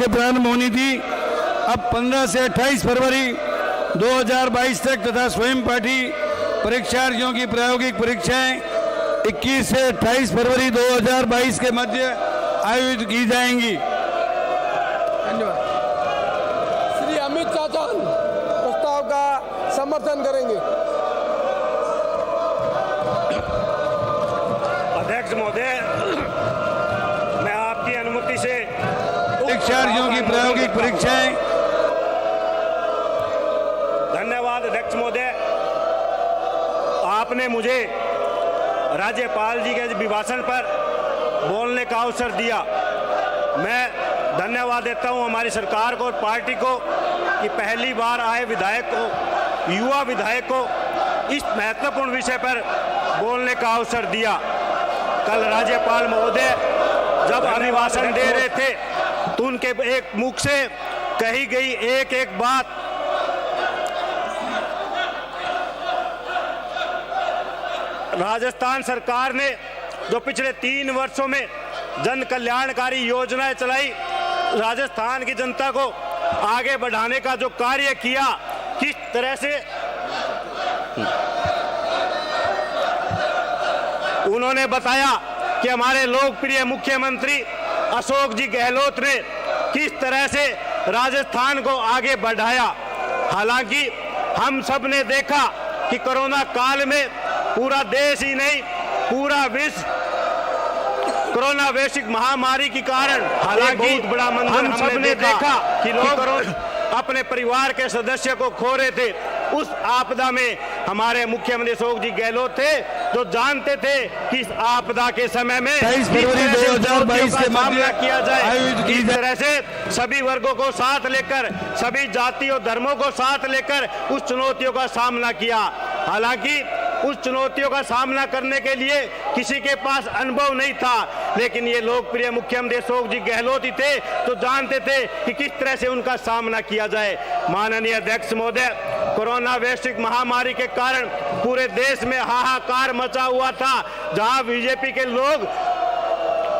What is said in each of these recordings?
से प्रारंभ होनी थी, अब 15 से 28 फरवरी 2022 तक तथा स्वयं पाठी परीक्षार्थियों की प्रायोगिक परीक्षाएं 21 से 28 फरवरी 2022 के मध्य आयोजित की जाएंगी। धन्यवाद। श्री अमित चाचा प्रस्ताव का समर्थन करेंगे। अध्यक्ष महोदय, मैं आपकी अनुमति से परीक्षार्थियों की प्रायोगिक परीक्षाएं। धन्यवाद अध्यक्ष महोदय, आपने मुझे राज्यपाल जी के अभिभाषण पर बोलने का अवसर दिया। मैं धन्यवाद देता हूं हमारी सरकार को और पार्टी को कि पहली बार आए विधायक को, युवा विधायक को इस महत्वपूर्ण विषय पर बोलने का अवसर दिया। कल राज्यपाल महोदय जब अभिभाषण दे रहे थे तो उनके एक मुख से कही गई एक एक बात राजस्थान सरकार ने जो पिछले 3 वर्षों में जन कल्याणकारी योजनाएं चलाई, राजस्थान की जनता को आगे बढ़ाने का जो कार्य किया, किस तरह से उन्होंने बताया कि हमारे लोकप्रिय मुख्यमंत्री अशोक जी गहलोत ने किस तरह से राजस्थान को आगे बढ़ाया। हालांकि हम सब ने देखा कि कोरोना काल में पूरा देश ही नहीं, पूरा विश्व कोरोना वैश्विक महामारी के कारण हालांकि बहुत बड़ा मंजर हम सब ने देखा कि लोग अपने परिवार के सदस्य को खो रहे थे। उस आपदा में हमारे मुख्यमंत्री अशोक जी गहलोत थे जो जानते थे कि इस आपदा के समय में 23 फरवरी 2022 के सामना किया जाए, किस तरह से सभी वर्गों को साथ लेकर, सभी जाति और धर्मों को साथ लेकर उस चुनौतियों का सामना किया। हालांकि उस चुनौतियों का सामना करने के लिए किसी के पास अनुभव नहीं था, लेकिन ये लोकप्रिय मुख्यमंत्री अशोक जी गहलोत ही थे तो जानते थे कि किस तरह से उनका सामना किया जाए। माननीय अध्यक्ष महोदय, कोरोना वैश्विक महामारी के कारण पूरे देश में हाहाकार मचा हुआ था, जहां बीजेपी के लोग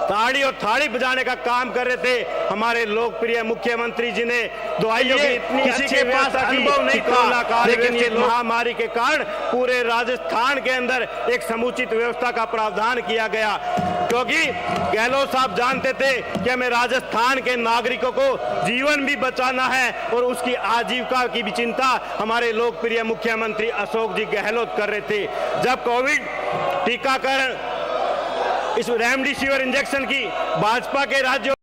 ताड़ी और थाड़ी बजाने का काम कर रहे थे। हमारे लोकप्रिय मुख्यमंत्री जी ने दवाइयों की इतनी किसी के पास अनुभव नहीं था, लेकिन ये महामारी के कारण पूरे राजस्थान के अंदर एक समुचित व्यवस्था का प्रावधान किया गया, क्योंकि गहलोत साहब जानते थे कि हमें राजस्थान के नागरिकों को जीवन भी बचाना है और उसकी आजीविका की भी चिंता हमारे लोकप्रिय मुख्यमंत्री अशोक जी गहलोत कर रहे थे। जब कोविड टीकाकरण, इस रेमडेसिविर इंजेक्शन की भाजपा के राज्यों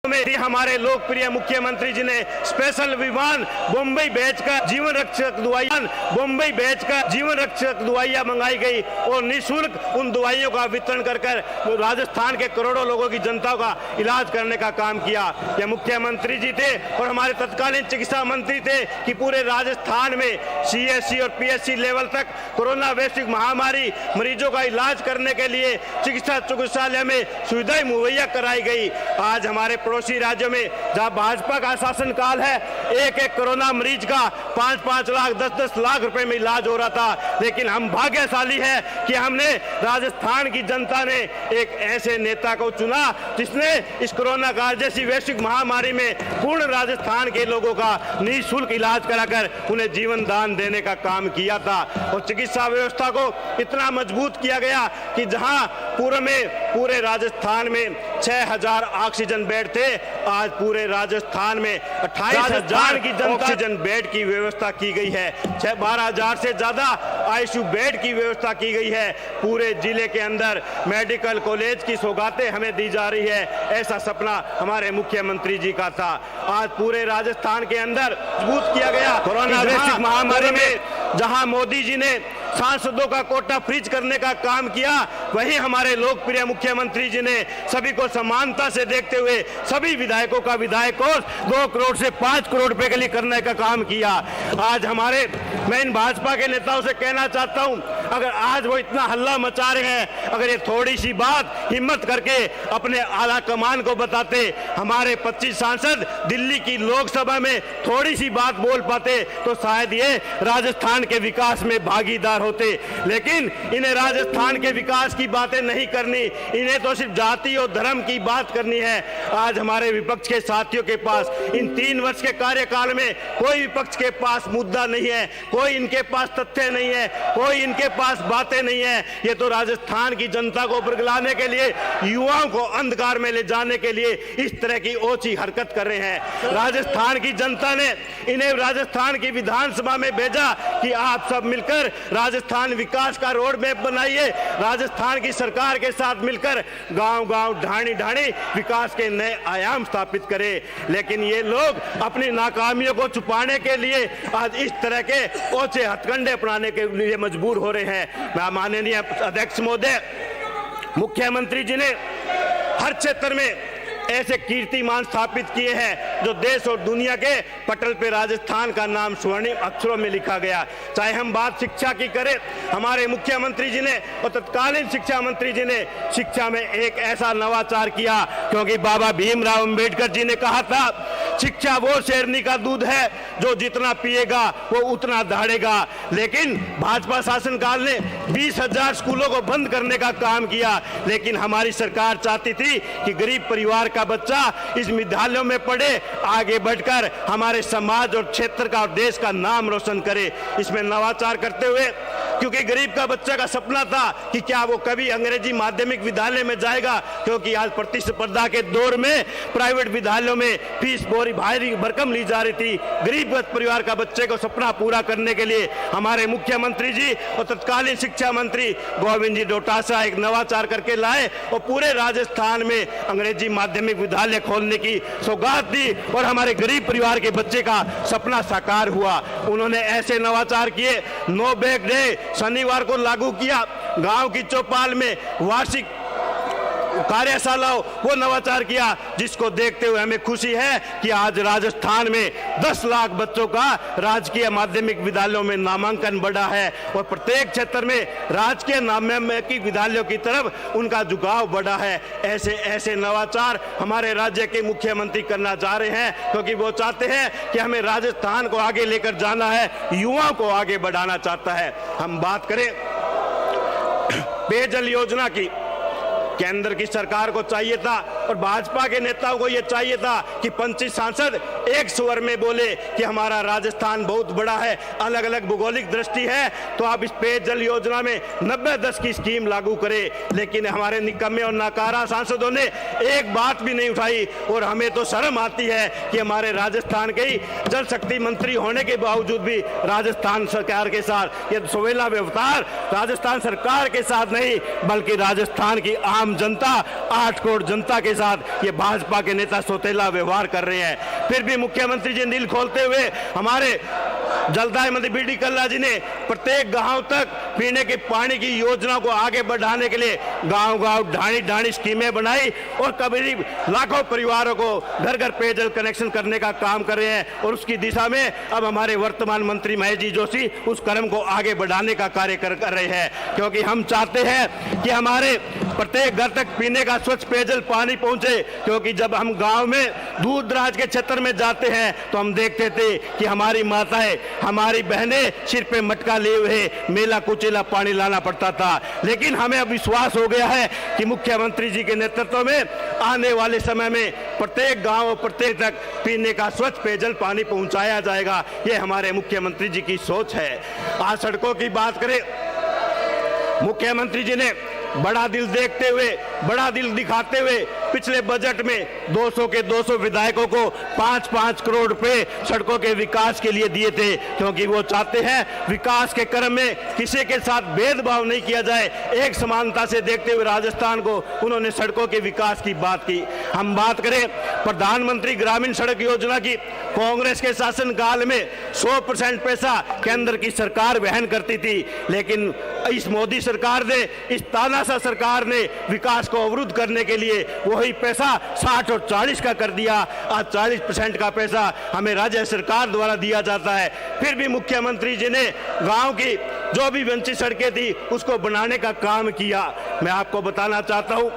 में हमारे लोकप्रिय मुख्यमंत्री जी ने स्पेशल विमान मुंबई भेजकर जीवन रक्षक दवाइयां मंगाई गई और निःशुल्क उन दवाइयों का वितरण कर राजस्थान के करोड़ों लोगों की जनता का इलाज करने का काम किया। ये मुख्यमंत्री जी थे और हमारे तत्कालीन चिकित्सा मंत्री थे कि पूरे राजस्थान में CSC और PSC लेवल तक कोरोना वैश्विक महामारी मरीजों का इलाज करने के लिए चिकित्सालय में सुविधाएं मुहैया कराई गई। आज हमारे पड़ोसी राज्यों में जहां भाजपा का शासन काल है, एक कोरोना मरीज का 5-5 लाख 10-10 लाख रुपए में इलाज हो रहा था, लेकिन हम भाग्यशाली है कि हमने राजस्थान की जनता ने एक ऐसे नेता को चुना जिसने इस कोरोना काल जैसी वैश्विक महामारी में पूर्ण राजस्थान के लोगों का निःशुल्क इलाज कराकर उन्हें जीवन दान देने का काम किया था। और चिकित्सा व्यवस्था को इतना मजबूत किया गया कि जहां पूरे राजस्थान में 6000 ऑक्सीजन बेड थे, आज पूरे राजस्थान में 28,000 की ऑक्सीजन बेड की व्यवस्था की गई है। 12,000 से ज्यादा ICU बेड की व्यवस्था की गई है। पूरे जिले के अंदर मेडिकल कॉलेज की सौगातें हमें दी जा रही है। ऐसा सपना हमारे मुख्यमंत्री जी का था। आज पूरे राजस्थान के अंदर मजबूत किया गया। कोरोना वैश्विक महामारी में जहां मोदी जी ने सांसदों का कोटा फ्रीज करने का काम किया, वहीं हमारे लोकप्रिय मुख्यमंत्री जी ने सभी को समानता से देखते हुए सभी विधायकों का विधायक कोष 2 करोड़ से 5 करोड़ रुपए के लिए करने का काम किया। आज मैं इन भाजपा के नेताओं से कहना चाहता हूं, अगर आज वो इतना हल्ला मचा रहे हैं, अगर ये थोड़ी सी बात हिम्मत करके अपने आला कमान को बताते, हमारे 25 सांसद दिल्ली की लोकसभा में थोड़ी सी बात बोल पाते तो शायद ये राजस्थान के विकास में भागीदार होते। लेकिन इन्हें राजस्थान के विकास की बातें नहीं करनी, इन्हें तो सिर्फ जाति और धर्म की बात करनी है। आज हमारे विपक्ष के साथियों के पास इन 3 वर्ष के कार्यकाल में कोई विपक्ष के पास मुद्दा नहीं है, कोई इनके पास तथ्य नहीं है, कोई इनके पास बातें नहीं है। ये तो राजस्थान की जनता को बरगलाने के लिए, युवाओं को अंधकार में ले जाने के लिए इस तरह की ओछी हरकत कर रहे हैं। राजस्थान की जनता ने इन्हें राजस्थान की विधानसभा में भेजा कि आप सब मिलकर राजस्थान विकास का रोड मैप बनाइए, राजस्थान की सरकार के साथ मिलकर गांव-गांव, ढाणी-ढाणी विकास के नए आयाम स्थापित करें। लेकिन ये लोग अपनी नाकामियों को छुपाने के लिए आज इस तरह के ओछे हथकंडे अपनाने के लिए मजबूर हो रहे हैं। मैं माननीय अध्यक्ष महोदय, मुख्यमंत्री जी ने हर क्षेत्र में ऐसे कीर्तिमान स्थापित किए हैं जो देश और दुनिया के पटल पे राजस्थान का नाम स्वर्णिम अक्षरों में लिखा गया। चाहे हम बात शिक्षा की करें, हमारे मुख्यमंत्री जी ने और तत्कालीन शिक्षा मंत्री जी ने शिक्षा में एक ऐसा नवाचार किया, क्योंकि बाबा भीमराव अंबेडकर जी ने कहा था शिक्षा वो शेरनी का दूध है जो जितना पिएगा वो उतना दहाड़ेगा। लेकिन भाजपा शासनकाल ने 20,000 स्कूलों को बंद करने का काम किया, लेकिन हमारी सरकार चाहती थी कि गरीब परिवार का बच्चा इस विद्यालयों में पढ़े, आगे बढ़कर हमारे समाज और क्षेत्र का और देश का नाम रोशन करे। इसमें नवाचार करते हुए, क्योंकि गरीब का बच्चा का सपना था कि क्या वो कभी अंग्रेजी माध्यमिक विद्यालय में जाएगा, क्योंकि आज प्रतिस्पर्धा के दौर में प्राइवेट विद्यालयों में फीस भारी भरकम ली जा रही थी। गरीब परिवार का बच्चे को सपना पूरा करने के लिए हमारे मुख्यमंत्री जी और तत्कालीन शिक्षा मंत्री गोविंद जी डोटासरा एक नवाचार करके लाए और पूरे राजस्थान में अंग्रेजी माध्यमिक विद्यालय खोलने की सौगात दी और हमारे गरीब परिवार के बच्चे का सपना साकार हुआ। उन्होंने ऐसे नवाचार किए, नो बैग डे शनिवार को लागू किया, गांव की चौपाल में वार्षिक कार्यशालाओं वो नवाचार किया, जिसको देखते हुए हमें खुशी है कि आज राजस्थान में 10 लाख बच्चों का राजकीय माध्यमिक विद्यालयों में नामांकन बढ़ा है और प्रत्येक क्षेत्र में राजकीय माध्यमिक विद्यालयों की तरफ उनका झुकाव बढ़ा है। ऐसे नवाचार हमारे राज्य के मुख्यमंत्री करना चाह रहे हैं, क्योंकि वो चाहते हैं कि हमें राजस्थान को आगे लेकर जाना है, युवाओं को आगे बढ़ाना चाहता है। हम बात करें पेयजल योजना की, केंद्र की सरकार को चाहिए था और भाजपा के नेताओं को यह चाहिए था कि 25 सांसद एक स्वर में बोले कि हमारा राजस्थान बहुत बड़ा है, अलग अलग भौगोलिक दृष्टि है, तो आप इस पेयजल योजना में 90-10 की स्कीम लागू करें। लेकिन हमारे निकम्मे और नाकारा सांसदों ने एक बात भी नहीं उठाई और हमें तो शर्म आती है कि हमारे राजस्थान के ही जल शक्ति मंत्री होने के बावजूद भी राजस्थान सरकार के साथ यह सोवेला व्यवहार राजस्थान सरकार के साथ नहीं बल्कि राजस्थान की आम जनता, 8 करोड़ जनता के साथ ये भाजपा के नेता सौतेला व्यवहार कर रहे हैं। फिर भी मुख्यमंत्री जी दिल खोलते हुए हमारे जलदाय मंत्री बीडी कल्ला जी ने प्रत्येक गांव तक पीने के पानी की योजना को आगे बढ़ाने के लिए गांव-गांव, ढाणी-ढाणी स्कीमें बनाई और करीब लाखों परिवारों को घर-घर पेयजल कनेक्शन करने का काम कर रहे हैं और उसकी दिशा में अब हमारे वर्तमान मंत्री महेश जी जोशी उस कदम को आगे बढ़ाने का कार्य कर रहे हैं, क्योंकि हम चाहते हैं कि हमारे प्रत्येक घर तक पीने का स्वच्छ पेयजल पानी पहुंचे। क्योंकि जब हम गांव में दूर दराज के क्षेत्र में जाते हैं तो हम देखते थे कि हमारी माताएं, हमारी बहनें सिर पे मटका लिए हुए मेला कुचेला पानी लाना पड़ता था। लेकिन हमें अब विश्वास हो गया है कि मुख्यमंत्री जी के नेतृत्व में आने वाले समय में प्रत्येक गांव और प्रत्येक तक पीने का स्वच्छ पेयजल पानी पहुंचाया जाएगा। ये हमारे मुख्यमंत्री जी की सोच है। आज सड़कों की बात करें, मुख्यमंत्री जी ने बड़ा दिल देखते हुए, बड़ा दिल दिखाते हुए पिछले बजट में 200 के 200 विधायकों को 5-5 करोड़ रुपए सड़कों के विकास के लिए दिए थे, क्योंकि वो चाहते हैं विकास के क्रम में किसी के साथ भेदभाव नहीं किया जाए, एक समानता से देखते हुए राजस्थान को उन्होंने सड़कों के विकास की बात की। हम बात करें प्रधानमंत्री ग्रामीण सड़क योजना की, कांग्रेस के शासनकाल में 100% पैसा केंद्र की सरकार वहन करती थी, लेकिन इस मोदी सरकार ने, इस तानाशाह सरकार ने विकास को अवरुद्ध करने के लिए वो वही पैसा 60 और 40 का कर दिया। आज 40% का पैसा हमें राज्य सरकार द्वारा दिया जाता है। फिर भी मुख्यमंत्री जी ने गांव की जो भी वंचित सड़कें थी उसको बनाने का काम किया। मैं आपको बताना चाहता हूं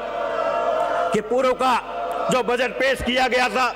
कि पूर्व का जो बजट पेश किया गया था,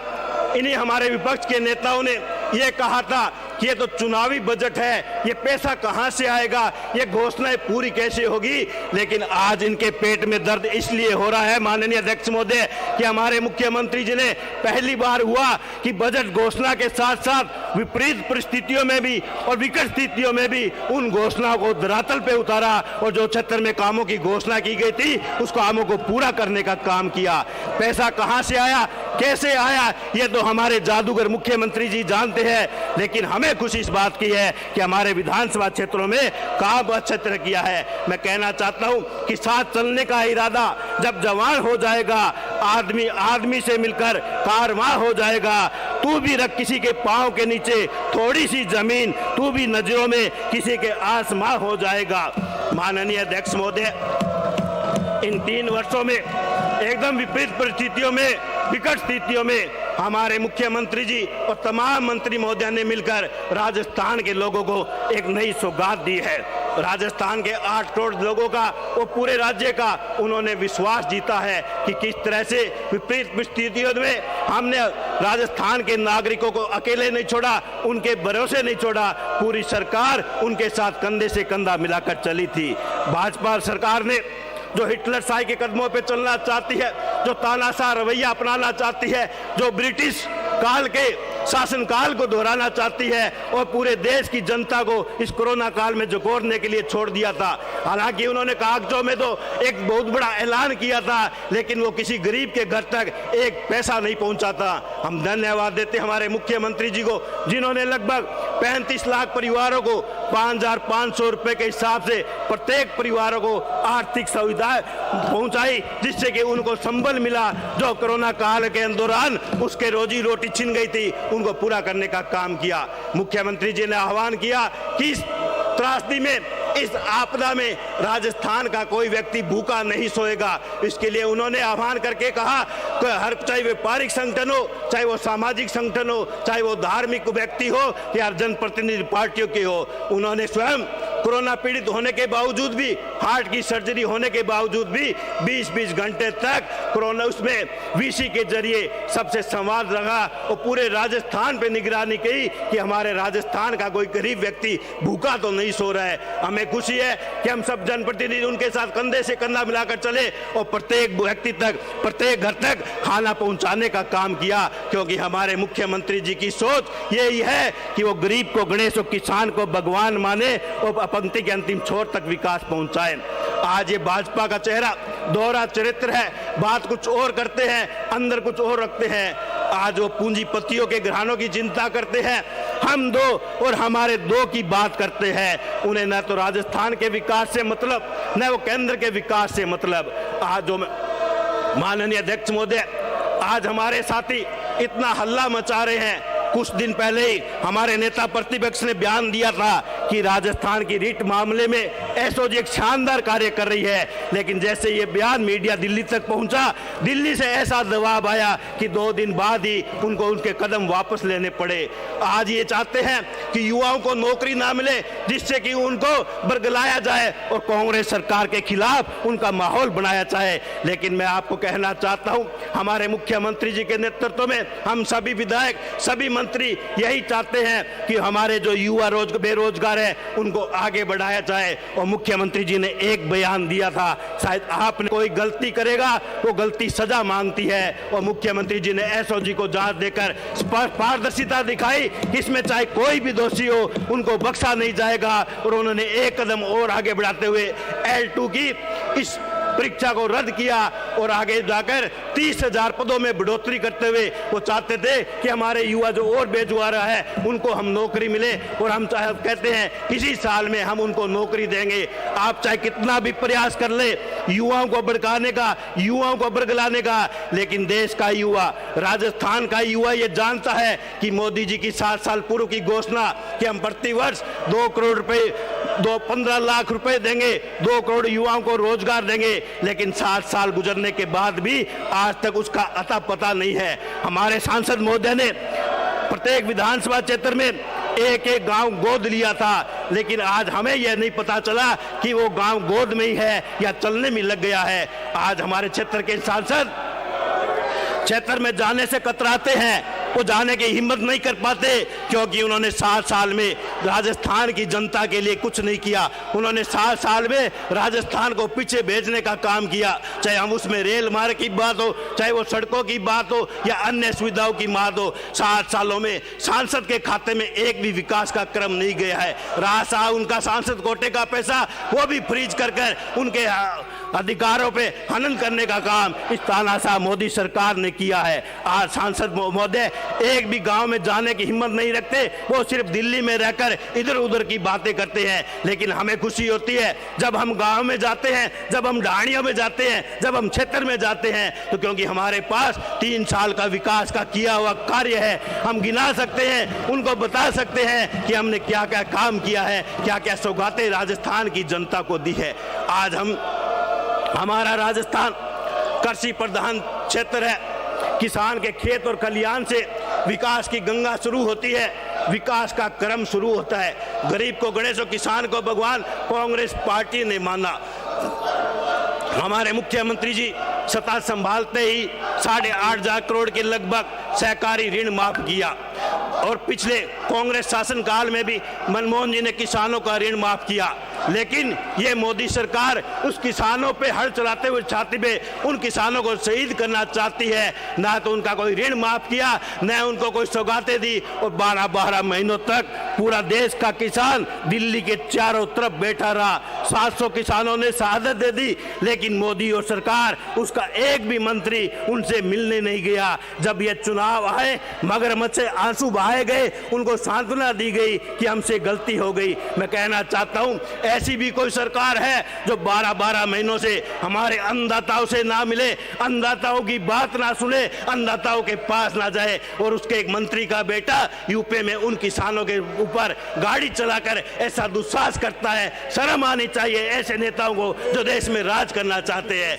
इन्हीं हमारे विपक्ष के नेताओं ने ये कहा था कि ये तो चुनावी बजट है, ये पैसा कहां से आएगा, ये घोषणाएं पूरी कैसे होगी। लेकिन आज इनके पेट में दर्द इसलिए हो रहा है माननीय अध्यक्ष महोदय कि हमारे मुख्यमंत्री जी ने पहली बार हुआ कि बजट घोषणा के साथ साथ विपरीत परिस्थितियों में भी और विकट स्थितियों में भी उन घोषणाओं को धरातल पे उतारा और जो क्षेत्र में कामों की घोषणा की गई थी उस कामों को पूरा करने का काम किया। पैसा कहां से आया, कैसे आया, ये तो हमारे जादूगर मुख्यमंत्री जी जानते हैं। लेकिन हमें खुशी इस बात की है कि हमारे विधानसभा क्षेत्रों में काम अच्छे तरह किया है। मैं कहना चाहता हूं कि साथ चलने का इरादा जब जवान हो जाएगा, आदमी आदमी से मिलकर कारवां हो जाएगा। तू भी रख किसी के पांव के नीचे थोड़ी सी जमीन, तू भी नजरों में किसी के आसमां हो जाएगा। माननीय अध्यक्ष महोदय, इन 3 वर्षों में एकदम विपरीत परिस्थितियों में, विकट स्थितियों में हमारे मुख्यमंत्री जी और तमाम मंत्री महोदय ने मिलकर राजस्थान के लोगों को एक नई सौगात दी है। राजस्थान के 8 करोड़ लोगों का और पूरे राज्य का उन्होंने विश्वास जीता है कि किस तरह से विपरीत परिस्थितियों में हमने राजस्थान के नागरिकों को अकेले नहीं छोड़ा, उनके भरोसे नहीं छोड़ा। पूरी सरकार उनके साथ कंधे से कंधा मिलाकर चली थी। भाजपा सरकार ने जो हिटलर शाही के कदमों पे चलना चाहती है, जो तानाशाह रवैया अपनाना चाहती है, जो ब्रिटिश काल के शासनकाल को दोहराना चाहती है और पूरे देश की जनता को इस कोरोना काल में जोकोड़ने के लिए छोड़ दिया था। हालांकि उन्होंने कागजों में तो एक बहुत बड़ा ऐलान किया था, लेकिन वो किसी गरीब के घर तक एक पैसा नहीं पहुंचा था। हम धन्यवाद देते हमारे मुख्यमंत्री जी को, जिन्होंने लगभग 35 लाख परिवारों को 5,500 रुपए के हिसाब से प्रत्येक परिवारों को आर्थिक सुविधाएं पहुंचाई, जिससे कि उनको संबल मिला। जो कोरोना काल के दौरान उसके रोजी रोटी छिन गई थी, उनको पूरा करने का काम किया। मुख्यमंत्री जी ने आह्वान किया कि इस त्रासदी में, इस आपदा में राजस्थान का कोई व्यक्ति भूखा नहीं सोएगा। इसके लिए उन्होंने आह्वान करके कहा कि हर, चाहे व्यापारिक संगठन हो, चाहे वो सामाजिक संगठन हो, चाहे वो धार्मिक व्यक्ति हो या जनप्रतिनिधि पार्टियों के हो, उन्होंने स्वयं कोरोना पीड़ित होने के बावजूद भी, हार्ट की सर्जरी होने के बावजूद भी 20-20 घंटे तक कोरोना उसमें वीसी के जरिए सबसे संवाद रखा और पूरे राजस्थान पे निगरानी की कि हमारे राजस्थान का कोई गरीब व्यक्ति भूखा तो नहीं सो रहा है। हमें खुशी है कि हम सब जनप्रतिनिधि उनके साथ कंधे से कंधा मिलाकर चले और प्रत्येक व्यक्ति तक, प्रत्येक घर तक खाना पहुंचाने का काम किया, क्योंकि हमारे मुख्यमंत्री जी की सोच यही है कि वो गरीब को गणेश और किसान को भगवान माने और पंक्ति के अंतिम छोर तक विकास पहुंचाए। आज ये भाजपा का चेहरा दोहरा चरित्र है, बात कुछ और करते हैं, अंदर कुछ और रखते हैं। आज वो पूंजीपतियों के घरानों की चिंता करते हैं, हम दो और हमारे दो की बात करते हैं। उन्हें न तो राजस्थान के विकास से मतलब, न वो केंद्र के विकास से मतलब। आज जो माननीय अध्यक्ष महोदय, आज हमारे साथी इतना हल्ला मचा रहे हैं। कुछ दिन पहले ही हमारे नेता प्रतिपक्ष ने बयान दिया था कि राजस्थान की रीट मामले में एसओजी एक शानदार कार्य कर रही है, लेकिन जैसे ये बयान मीडिया दिल्ली तक पहुंचा, दिल्ली से ऐसा दबाव आया कि 2 दिन बाद ही उनको उनके कदम वापस लेने पड़े। आज ये चाहते हैं कि युवाओं को नौकरी ना मिले, जिससे कि उनको बरगलाया जाए और कांग्रेस सरकार के खिलाफ उनका माहौल बनाया जाए। लेकिन मैं आपको कहना चाहता हूं, हमारे मुख्यमंत्री जी के नेतृत्व में हम सभी विधायक, सभी मंत्री यही चाहते हैं कि हमारे जो युवा बेरोजगार है उनको आगे बढ़ाया जाए। और मुख्यमंत्री जी ने एक बयान दिया था, शायद आपने कोई गलती करेगा वो गलती सजा मांगती है, और मुख्यमंत्री जी ने एसओजी को जांच देकर पारदर्शिता दिखाई कि इसमें चाहे कोई भी दोषी हो उनको बख्शा नहीं जाएगा। और उन्होंने एक कदम और आगे बढ़ाते हुए L2 की इस परीक्षा को रद्द किया और आगे जाकर 30,000 पदों में बढ़ोतरी करते हुए वो चाहते थे कि हमारे युवा जो और बेरोजगार है उनको हम नौकरी मिले, और हम चाहे कहते हैं इसी साल में हम उनको नौकरी देंगे। आप चाहे कितना भी प्रयास कर ले युवाओं को भड़काने का, युवाओं को बरगलाने का, लेकिन देश का युवा, राजस्थान का युवा ये जानता है कि मोदी जी की 7 साल पूर्व की घोषणा कि हम प्रति वर्ष 2 करोड़ रुपए 15 लाख रुपए देंगे, 2 करोड़ युवाओं को रोजगार देंगे, लेकिन 7 साल गुजरने के बाद भी आज तक उसका अता पता नहीं है। हमारे सांसद महोदय ने प्रत्येक विधानसभा क्षेत्र में एक एक गांव गोद लिया था, लेकिन आज हमें यह नहीं पता चला कि वो गांव गोद में ही है या चलने में लग गया है। आज हमारे क्षेत्र के सांसद क्षेत्र में जाने से कतराते हैं, वो जाने की हिम्मत नहीं कर पाते, क्योंकि उन्होंने 7 साल में राजस्थान की जनता के लिए कुछ नहीं किया। उन्होंने 7 साल में राजस्थान को पीछे भेजने का काम किया, चाहे हम उसमें रेल मार्ग की बात हो, चाहे वो सड़कों की बात हो या अन्य सुविधाओं की बात हो। 7 सालों में सांसद के खाते में एक भी विकास का क्रम नहीं गया है। रहा उनका सांसद कोटे का पैसा, वो भी फ्रीज कर उनके अधिकारों पे हनन करने का काम इस तानाशाह मोदी सरकार ने किया है। आज सांसद महोदय एक भी गांव में जाने की हिम्मत नहीं रखते, वो सिर्फ दिल्ली में रहकर इधर उधर की बातें करते हैं। लेकिन हमें खुशी होती है जब हम गांव में जाते हैं, जब हम ढाणियों में जाते हैं, जब हम क्षेत्र में जाते हैं, तो क्योंकि हमारे पास 3 साल का विकास का किया हुआ कार्य है। हम गिना सकते हैं, उनको बता सकते हैं कि हमने क्या क्या काम किया है, क्या क्या सौगातें राजस्थान की जनता को दी है। आज हमारा राजस्थान कृषि प्रधान क्षेत्र है। किसान के खेत और खलिहान से विकास की गंगा शुरू होती है, विकास का क्रम शुरू होता है। गरीब को गणेश और किसान को भगवान कांग्रेस पार्टी ने माना। हमारे मुख्यमंत्री जी सत्ता संभालते ही 8.5 करोड़ के लगभग सहकारी ऋण माफ किया, और पिछले कांग्रेस शासनकाल में भी मनमोहन जी ने किसानों का ऋण माफ किया। लेकिन ये मोदी सरकार उस किसानों पे हल चलाते हुए छाती पे उन किसानों को शहीद करना चाहती है। ना तो उनका कोई ऋण माफ किया, न उनको कोई सौगातें दी, और 12 महीनों तक पूरा देश का किसान दिल्ली के चारों तरफ बैठा रहा। 700 किसानों ने शहादत दे दी, लेकिन मोदी और सरकार उसका एक भी मंत्री उनसे मिलने नहीं गया। जब ये चुनाव आए, मगरमच्छ से आंसू बहाए गए, उनको सांत्वना दी गई कि हमसे गलती हो गई। मैं कहना चाहता हूं, ऐसी भी कोई सरकार है जो 12 महीनों से हमारे अन्नदाताओं से ना मिले, अन्नदाताओं की बात ना सुने, अन्नदाताओं के पास ना जाए, और उसके एक मंत्री का बेटा यूपी में उन किसानों के ऊपर गाड़ी चलाकर ऐसा दुस्साहस करता है। शर्म आनी चाहिए ऐसे नेताओं को जो देश में राज करना चाहते हैं।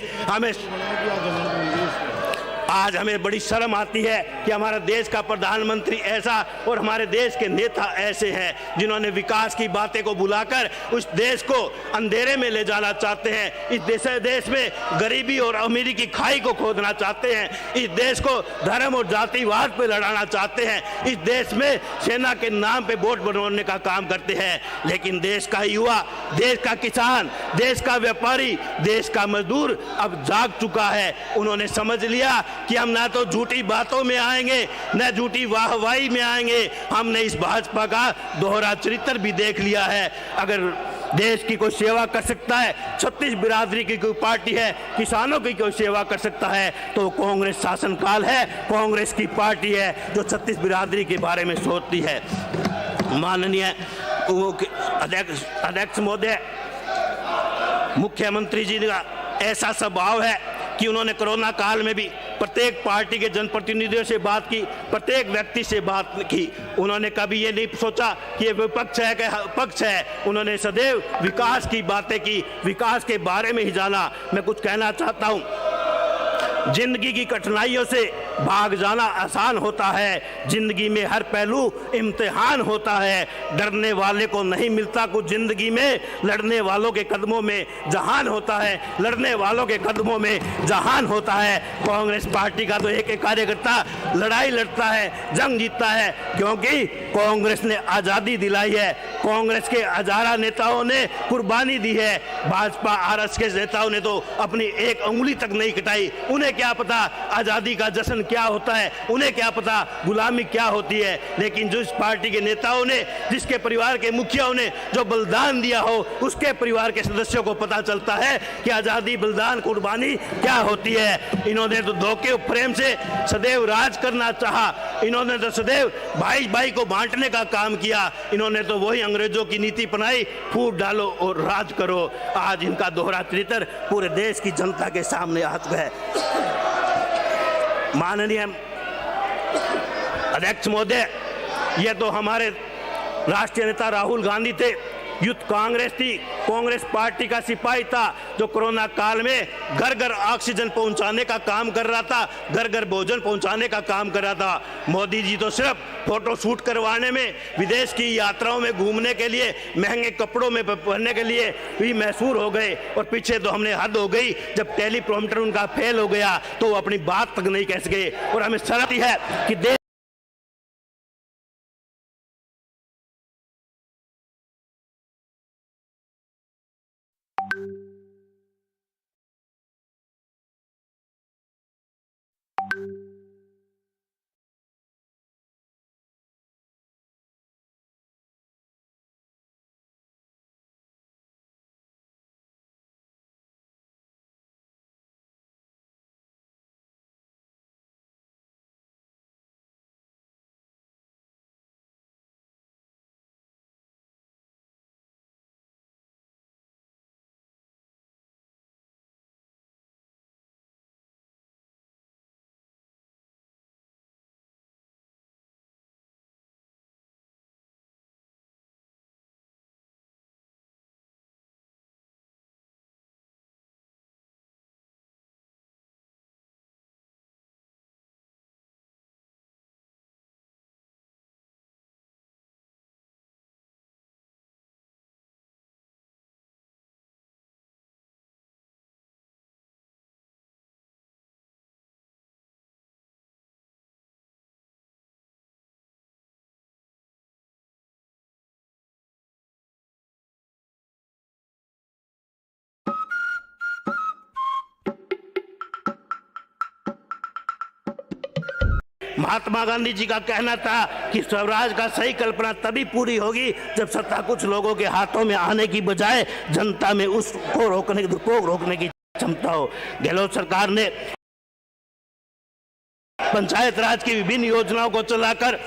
आज हमें बड़ी शर्म आती है कि हमारा देश का प्रधानमंत्री ऐसा और हमारे देश के नेता ऐसे हैं जिन्होंने विकास की बातें को बुलाकर उस देश को अंधेरे में ले जाना चाहते हैं। इस देश में गरीबी और अमीरी की खाई को खोदना चाहते हैं। इस देश को धर्म और जातिवाद पे लड़ाना चाहते हैं। इस देश में सेना के नाम पे वोट बनवाने का काम करते हैं। लेकिन देश का युवा, देश का किसान, देश का व्यापारी, देश का मजदूर अब जाग चुका है। उन्होंने समझ लिया कि हम ना तो झूठी बातों में आएंगे, न झूठी वाहवाही में आएंगे। हमने इस भाजपा का दोहरा चरित्र भी देख लिया है। अगर देश की कोई सेवा कर सकता है, 36 बिरादरी की कोई पार्टी है, किसानों की कोई सेवा कर सकता है, तो कांग्रेस शासनकाल है, कांग्रेस की पार्टी है जो 36 बिरादरी के बारे में सोचती है। माननीय अध्यक्ष महोदय, मुख्यमंत्री जी का ऐसा स्वभाव है कि उन्होंने कोरोना काल में भी प्रत्येक पार्टी के जनप्रतिनिधियों से बात की, प्रत्येक व्यक्ति से बात की। उन्होंने कभी ये नहीं सोचा कि ये विपक्ष है कि पक्ष है। उन्होंने सदैव विकास की बातें की, विकास के बारे में ही जाना। मैं कुछ कहना चाहता हूँ, जिंदगी की कठिनाइयों से भाग जाना आसान होता है, जिंदगी में हर पहलू इम्तिहान होता है। डरने वाले को नहीं मिलता कुछ जिंदगी में, लड़ने वालों के कदमों में जहान होता है, लड़ने वालों के कदमों में जहान होता है। कांग्रेस पार्टी का तो एक एक कार्यकर्ता लड़ाई लड़ता है, जंग जीतता है, क्योंकि कांग्रेस ने आज़ादी दिलाई है। कांग्रेस के हजारा नेताओं ने कुर्बानी दी है। भाजपा आरएस के नेताओं ने तो अपनी एक उंगली तक नहीं कटाई। उन्हें क्या पता आज़ादी का जश्न क्या होता है, उन्हें क्या पता गुलामी क्या होती है। लेकिन जिस पार्टी के नेताओं ने, जिसके परिवार के मुखियाओं ने जो बलिदान दिया हो, उसके परिवार के सदस्यों को पता चलता है कि आज़ादी, बलिदान, कुर्बानी क्या होती है। इन्होंने तो धोखे प्रेम से सदैव राज करना चाहा। इन्होंने तो सदैव भाई भाई को बांटने का काम किया। इन्होंने तो वही अंग्रेजों की नीति अपनाई, फूट डालो और राज करो। आज इनका दोहरा चरित्र पूरे देश की जनता के सामने आ चुका है। माननीय अध्यक्ष महोदय, ये तो हमारे राष्ट्रीय नेता राहुल गांधी थे यूथ कांग्रेस थी, कांग्रेस पार्टी का सिपाही था जो कोरोना काल में घर घर ऑक्सीजन पहुंचाने का काम कर रहा था, घर घर भोजन पहुंचाने का काम कर रहा था। मोदी जी तो सिर्फ फोटो शूट करवाने में, विदेश की यात्राओं में घूमने के लिए, महंगे कपड़ों में पहनने के लिए भी मशहूर हो गए। और पीछे तो हमने हद हो गई, जब टेलीप्रॉम्प्टर उनका फेल हो गया तो वो अपनी बात तक नहीं कह सके। और हमें शर्त है कि देश महात्मा गांधी जी का कहना था कि स्वराज का सही कल्पना तभी पूरी होगी जब सत्ता कुछ लोगों के हाथों में आने की बजाय जनता में उसको रोकने की क्षमता हो। गहलोत सरकार ने पंचायत राज की विभिन्न योजनाओं को चलाकर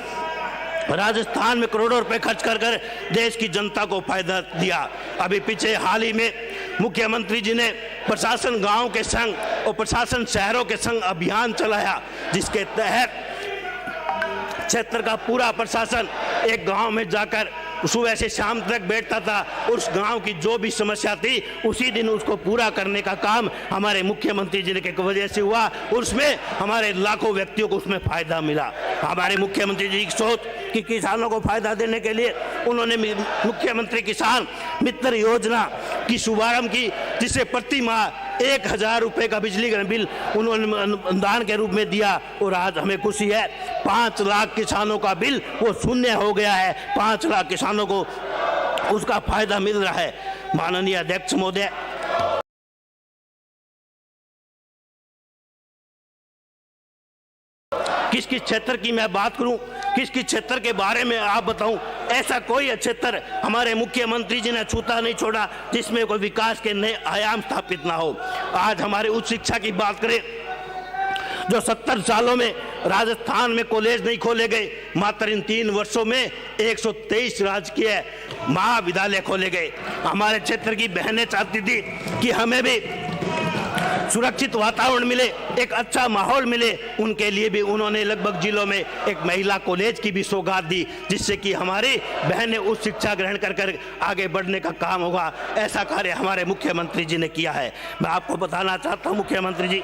राजस्थान में करोड़ों रुपए खर्च कर देश की जनता को फायदा दिया। अभी पीछे हाल ही में मुख्यमंत्री जी ने प्रशासन गांव के संग और प्रशासन शहरों के संग अभियान चलाया, जिसके तहत क्षेत्र का पूरा प्रशासन एक गांव में जाकर सुबह से शाम तक बैठता था। उस गांव की जो भी समस्या थी उसी दिन उसको पूरा करने का काम हमारे मुख्यमंत्री जी के वजह से हुआ। उसमें हमारे लाखों व्यक्तियों को उसमें फायदा मिला। हमारे मुख्यमंत्री जी की सोच कि किसानों को फायदा देने के लिए उन्होंने मुख्यमंत्री किसान मित्र योजना की शुभारंभ की, जिससे प्रति माह 1000 रुपए का बिजली का बिल उन्होंने अनुदान के रूप में दिया। और आज हमें खुशी है 5 लाख किसानों का बिल वो शून्य हो गया है। 5 लाख किसानों को उसका फायदा मिल रहा है। माननीय अध्यक्ष महोदय, किस किस क्षेत्र की मैं बात करूं, किस किस क्षेत्र के बारे में आप बताऊं, ऐसा कोई क्षेत्र हमारे मुख्यमंत्री जी ने छूता नहीं छोड़ा जिसमें कोई विकास के नए आयाम स्थापित ना हो। आज हमारे उच्च शिक्षा की बात करें, जो 70 सालों में राजस्थान में कॉलेज नहीं खोले गए, मात्र इन 3 वर्षों में 123 राजकीय महाविद्यालय खोले गए। हमारे क्षेत्र की बहनें चाहती थी कि हमें भी सुरक्षित वातावरण मिले, एक अच्छा माहौल मिले, उनके लिए भी उन्होंने लगभग जिलों में एक महिला कॉलेज की भी सौगात दी, जिससे कि हमारी बहनें उच्च शिक्षा ग्रहण कर आगे बढ़ने का काम होगा। ऐसा कार्य हमारे मुख्यमंत्री जी ने किया है। मैं आपको बताना चाहता हूँ, मुख्यमंत्री जी,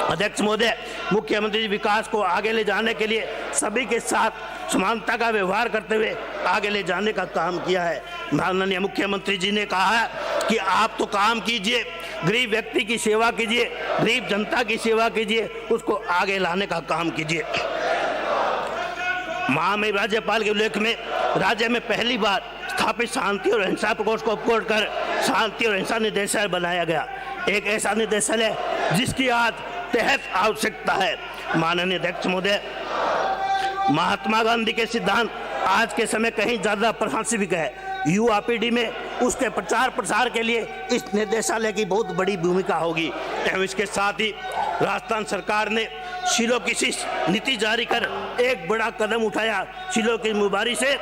अध्यक्ष महोदय, मुख्यमंत्री जी विकास को आगे ले जाने के लिए सभी के साथ समानता का व्यवहार करते हुए आगे ले जाने का काम किया है। माननीय मुख्यमंत्री जी ने कहा है कि आप तो काम कीजिए, गरीब व्यक्ति की सेवा कीजिए, गरीब जनता की सेवा कीजिए, उसको आगे लाने का काम कीजिए। महामहिम राज्यपाल के उल्लेख में राज्य में पहली बार स्थापित शांति और अहिंसा प्रकोष्ठ को छोड़कर शांति और अहिंसा निदेशालय बनाया गया। एक ऐसा निदेशालय जिसकी आज तहत आवश्यकता है। माननीय अध्यक्ष महोदय, महात्मा गांधी के सिद्धांत आज के समय कहीं ज्यादा प्रासंगिक है। युवा पीढ़ी में उसके प्रचार प्रसार के लिए इस निदेशालय की बहुत बड़ी भूमिका होगी। एवं इसके साथ ही राजस्थान सरकार ने सिलोसिस नीति जारी कर एक बड़ा कदम उठाया। सिलो की मुबारी से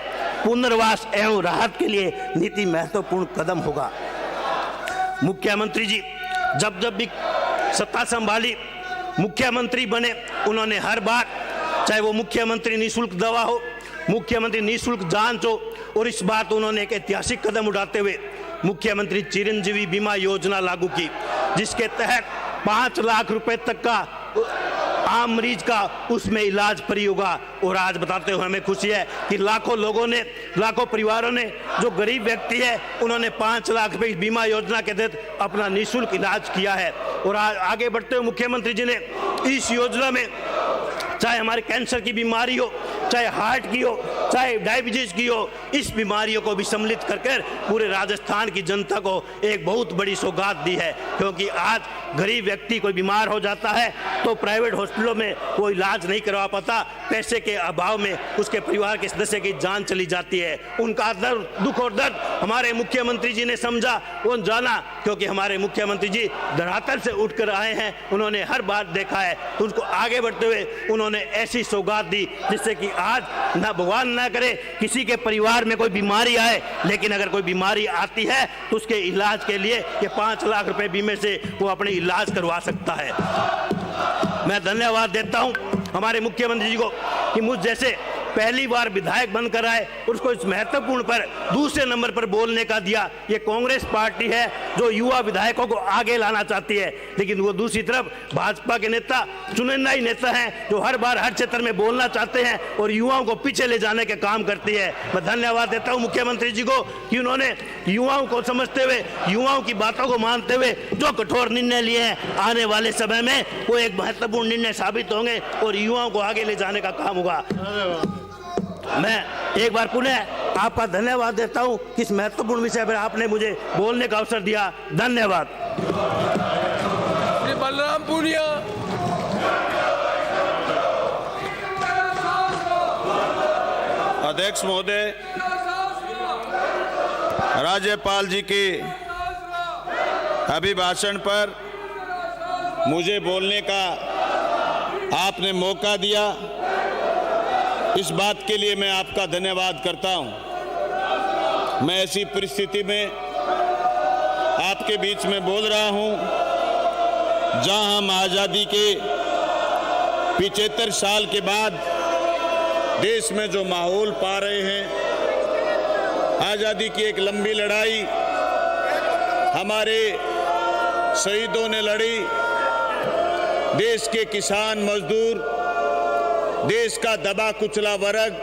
पुनर्वास एवं राहत के लिए नीति महत्वपूर्ण कदम होगा। मुख्यमंत्री जी जब भी सत्ता संभाली, मुख्यमंत्री बने, उन्होंने हर बार, चाहे वो मुख्यमंत्री निःशुल्क दवा हो, मुख्यमंत्री निःशुल्क जांच हो, और इस बात उन्होंने एक ऐतिहासिक कदम उठाते हुए मुख्यमंत्री चिरंजीवी बीमा योजना लागू की, जिसके तहत 5 लाख रुपए तक का आम मरीज का उसमें इलाज फ्री होगा। और आज बताते हुए हमें खुशी है कि लाखों परिवारों ने, जो गरीब व्यक्ति है, उन्होंने 5 लाख रुपए बीमा योजना के तहत अपना निःशुल्क इलाज किया है। और आगे बढ़ते हुए मुख्यमंत्री जी ने इस योजना में चाहे हमारे कैंसर की बीमारी हो, चाहे हार्ट की हो, चाहे डायबिटीज की हो, इस बीमारियों को भी सम्मिलित कर पूरे राजस्थान की जनता को एक बहुत बड़ी सौगात दी है। क्योंकि आज गरीब व्यक्ति कोई बीमार हो जाता है तो प्राइवेट हॉस्पिटलों में वो इलाज नहीं करवा पाता, पैसे के अभाव में उसके परिवार के सदस्य की जान चली जाती है। उनका दर्द, दुख और दर्द हमारे मुख्यमंत्री जी ने समझा, वो जाना, क्योंकि हमारे मुख्यमंत्री जी धरातल से उठकर आए हैं, उन्होंने हर बात देखा है। तो उनको आगे बढ़ते हुए उन्होंने ऐसी सौगात दी जिससे कि आज ना भगवान ना करे किसी के परिवार में कोई बीमारी आए, लेकिन अगर कोई बीमारी आती है तो उसके इलाज के लिए ये 5 लाख रुपए बीमे से वो अपने इलाज करवा सकता है। मैं धन्यवाद देता हूं हमारे मुख्यमंत्री जी को कि मुझ जैसे पहली बार विधायक बनकर आए, उसको इस महत्वपूर्ण पर दूसरे नंबर पर बोलने का दिया। ये कांग्रेस पार्टी है जो युवा विधायकों को आगे लाना चाहती है, लेकिन वो दूसरी तरफ भाजपा के नेता चुनिंदा ही नेता हैं जो हर बार हर क्षेत्र में बोलना चाहते हैं और युवाओं को पीछे ले जाने के काम करती है। मैं धन्यवाद देता हूँ मुख्यमंत्री जी को कि उन्होंने युवाओं को समझते हुए, युवाओं की बातों को मानते हुए जो कठोर निर्णय लिए हैं, आने वाले समय में वो एक महत्वपूर्ण निर्णय साबित होंगे और युवाओं को आगे ले जाने का काम होगा। मैं एक बार पुनः आपका धन्यवाद देता हूं कि इस महत्वपूर्ण विषय पर आपने मुझे बोलने का अवसर दिया। धन्यवाद। श्री बलराम पूनिया। अध्यक्ष महोदय, राज्यपाल जी के अभिभाषण पर मुझे बोलने का आपने मौका दिया, इस बात के लिए मैं आपका धन्यवाद करता हूं। मैं ऐसी परिस्थिति में आपके बीच में बोल रहा हूं जहां हम आज़ादी के 75 साल के बाद देश में जो माहौल पा रहे हैं, आज़ादी की एक लंबी लड़ाई हमारे शहीदों ने लड़ी, देश के किसान मजदूर, देश का दबा कुचला वर्ग